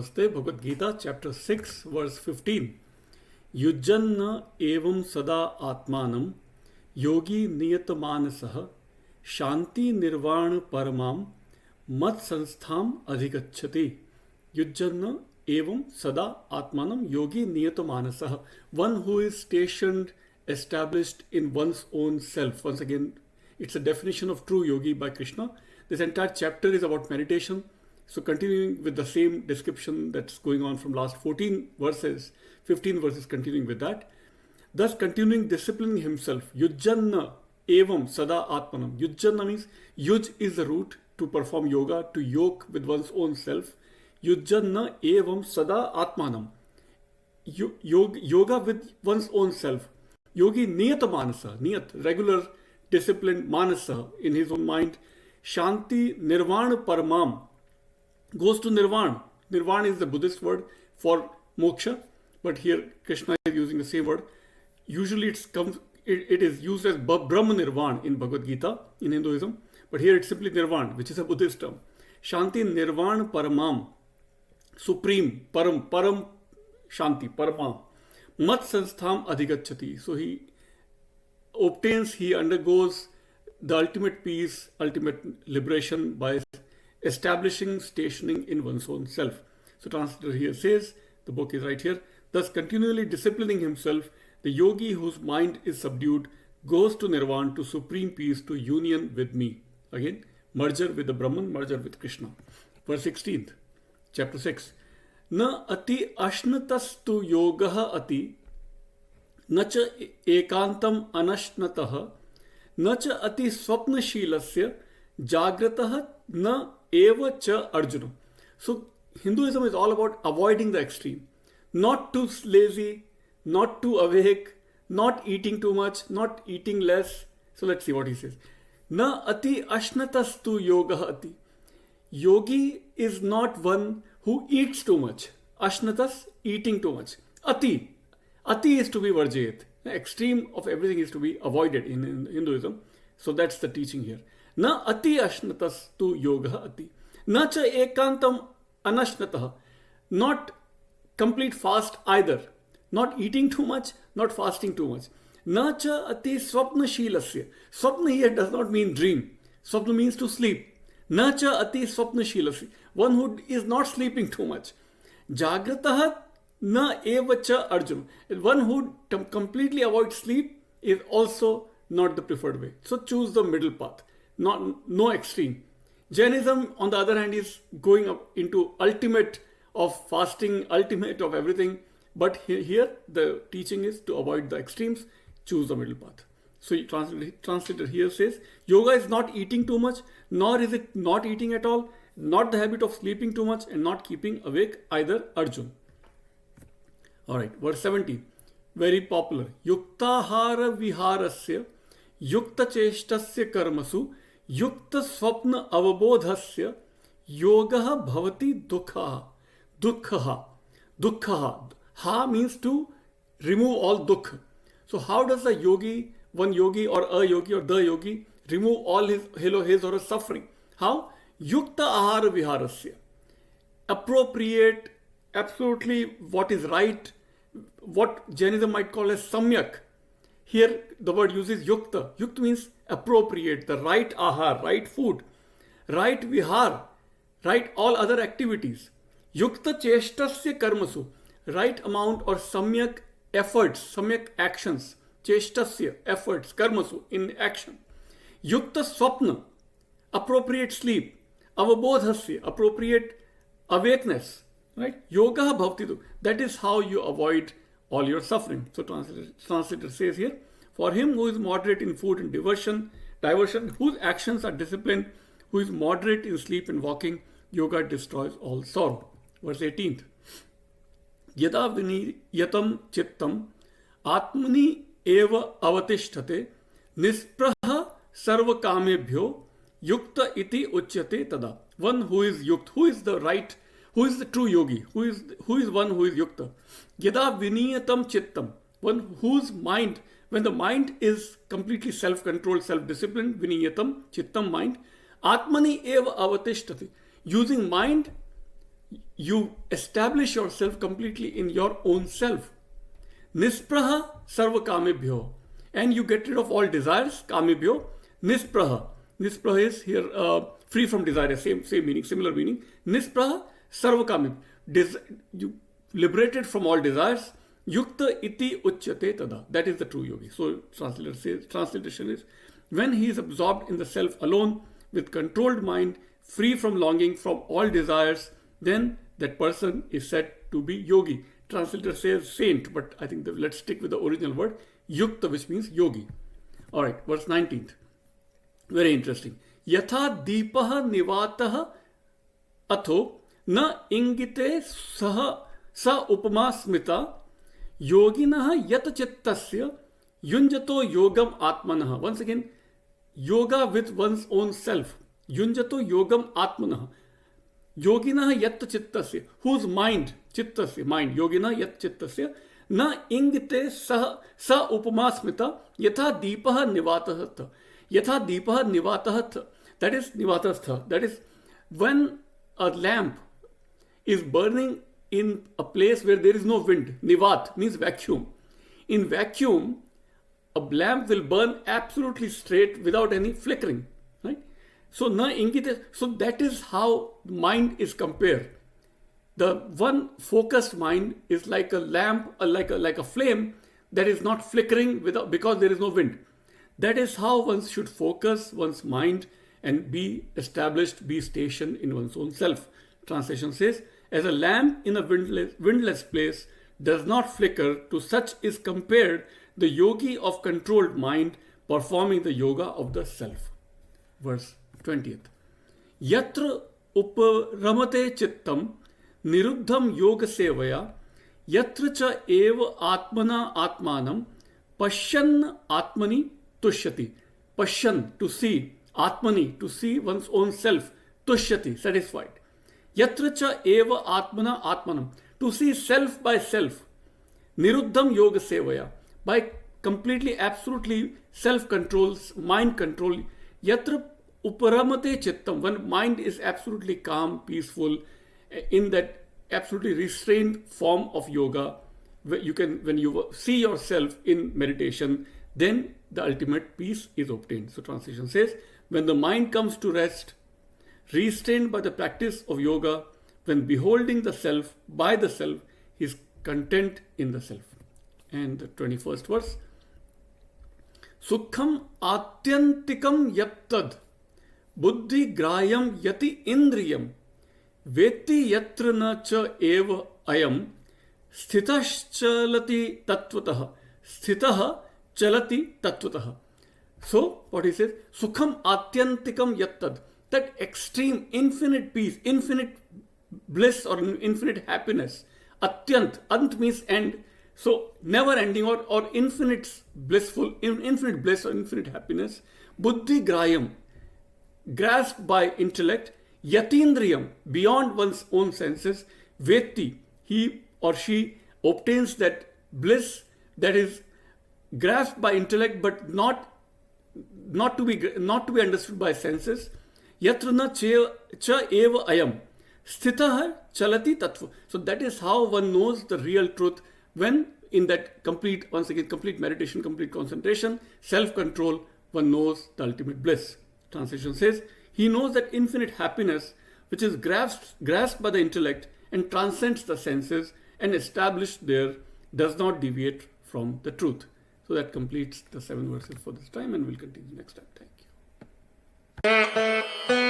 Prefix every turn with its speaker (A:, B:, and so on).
A: Namaste. Bhagavad Gita, chapter 6, verse 15. Yujjanna evam sada atmanam yogi niyatamanasah shanti nirvana paramam mat sansthamam adhigacchati. Yujjanna evam sada atmanam yogi niyatamanasah. One who is stationed, established in one's own self. Once again, it's a definition of true yogi by Krishna. This entire chapter is about meditation. So continuing with the same description that's going on from last 14 verses, 15 verses continuing with that. Thus continuing disciplining himself. Yujjanna evam sada atmanam. Yujjanna means yuj is the root to perform yoga, to yoke with one's own self. Yujjanna evam sada atmanam. Yoga with one's own self. Yogi niyata manasa. Niyat, regular, disciplined manasa in his own mind. Shanti nirvana paramam. Goes to nirvana. Nirvana is the Buddhist word for moksha, but here Krishna is using the same word. Usually it is used as Brahma Nirvana in Bhagavad Gita in Hinduism, but here it's simply nirvana, which is a Buddhist term. Shanti nirvana paramam. Supreme, param shanti, paramam. Mat sanstham adhigacchati. So he undergoes the ultimate peace, ultimate liberation by establishing, stationing in one's own self. So translator here says, the book is right here, thus continually disciplining himself, the yogi whose mind is subdued goes to nirvana, to supreme peace, to union with me. Again, merger with the Brahman, merger with Krishna. Verse 16th, chapter 6. Na ati ashnatastu yogaha ati, na cha ekantam anashnatah, na cha ati swapnashilasya, jagratah na eva cha Arjuna. So Hinduism is all about avoiding the extreme. Not too lazy, not too awake, not eating too much, not eating less. So let's see what he says. Na ati ashnatastu yoga ati. Yogi is not one who eats too much. Ashnatas, eating too much. Ati is to be varjayat. The extreme of everything is to be avoided in Hinduism. So that's the teaching here. Na ati ashnatas tu yoga ati. Na cha ekantam anashnatah. Not complete fast either. Not eating too much, not fasting too much. Na cha ati swapnashilasya. Swapna here does not mean dream. Swapna means to sleep. Na cha ati swapnashilasya. One who is not sleeping too much. Jagratah na eva cha Arjuna. One who completely avoids sleep is also not the preferred way. So choose the middle path. No extreme. Jainism, on the other hand, is going up into ultimate of fasting, ultimate of everything. But here the teaching is to avoid the extremes, choose the middle path. So translator here says, yoga is not eating too much, nor is it not eating at all, not the habit of sleeping too much and not keeping awake either, Arjuna. Alright, verse 17. Very popular. Yuktahara viharasya yukta cheshtasya karmasu yukta swapna avabodhasya yogaha bhavati dukha. Dukha. Ha means to remove all dukha. So how does a yogi, one yogi or a yogi or the yogi remove all his or her suffering? How? Yukta ahara viharasya. Appropriate, absolutely what is right, what Jainism might call as samyak. Here the word uses yukta. Yukta means appropriate, the right ahar, right food, right vihar, right all other activities. Yukta cheshtasya karmasu, right amount or samyak efforts, samyak actions. Cheshtasya, efforts, karmasu, in action. Yukta swapna, appropriate sleep. Avabodhasya, appropriate awakeness. Right? Yoga bhavati. That is how you avoid all your suffering. So translator says here, for him who is moderate in food and diversion, whose actions are disciplined, who is moderate in sleep and walking, yoga destroys all sorrow. Verse 18th. Yada viniyatam chittam atmani eva avatishthate nispraha sarva kamebhyo yukta iti uchyate tada. One who is yukt, who is the right, who is the true yogi, who is one who is yukta. Yada viniyatam chittam, one whose mind, when the mind is completely self-controlled, self-disciplined, viniyatam chittam, mind, atmani eva avatishthate, using mind you establish yourself completely in your own self. Nispraha sarva kamebhyo. And you get rid of all desires, kamebhyo. Nispraha. Nispraha is here free from desire, same meaning, similar meaning. Nispraha sarva kamebhyo. You liberated from all desires. Yukta iti uchyate tada. That is the true yogi. So translation is, when he is absorbed in the self alone, with controlled mind, free from longing, from all desires, then that person is said to be yogi. Translator says saint, but I think let's stick with the original word, yukta, which means yogi. Alright, verse 19th. Very interesting. Yatha deepaha nivataha atho na ingite saha sa upama smita yoginaha yat chittasya yunjato yogam atmanaha. Once again, yoga with one's own self. Yunjato yogam atmanaha. Yoginaha yat chittasya. Whose mind? Chittasya. Mind. Yogina yat chittasya. Na ingite sa upama smita yatha deepaha nivatastha. Yatha deepaha nivatastha. That is nivatastha. That is when a lamp is burning in a place where there is no wind. Nivat means vacuum. In vacuum, a lamp will burn absolutely straight without any flickering. Right? So na ingite. So that is how mind is compared. The one focused mind is like a lamp, like a flame that is not flickering because there is no wind. That is how one should focus one's mind and be established, be stationed in one's own self. Translation says, as a lamp in a windless place does not flicker, to such is compared the yogi of controlled mind performing the yoga of the self. Verse 20th. Yatra uparamate chittam niruddham yoga sevaya yatra cha eva atmana atmanam pashyan atmani tushyati. Pashyan, to see. Atmani, to see one's own self. Tushyati, satisfied. Yatra cha eva atmana atmanam, to see self by self. Niruddham yoga sevaya, by completely, absolutely self-control, mind control. Yatra uparamate chittam, when mind is absolutely calm, peaceful, in that absolutely restrained form of yoga, when you see yourself in meditation, then the ultimate peace is obtained. So translation says, when the mind comes to rest, restrained by the practice of yoga, when beholding the self by the self, he is content in the self. And the 21st verse. Sukham atyantikam yaptad buddhi grayam yati indriyam veti yatra na cha eva ayam sthitaschalati tatvatah. Sthitaha chalati tatvatah. So, what he says, Sukham atyantikam yattad, that extreme, infinite peace, infinite bliss or infinite happiness. Atyant, ant means end. So, never ending or infinite blissful, infinite bliss or infinite happiness. Buddhi grayam, grasped by intellect. Yatindriyam, beyond one's own senses. Veti, he or she obtains that bliss that is grasped by intellect but not to be understood by senses. Yatra na cha eva ayam sthitah chalati tattva. So that is how one knows the real truth, when in that complete meditation, complete concentration, self-control, one knows the ultimate bliss. Translation says, he knows that infinite happiness which is grasped by the intellect and transcends the senses and established there, does not deviate from the truth. So that completes the 7 verses for this time, and we'll continue next time. Thank you.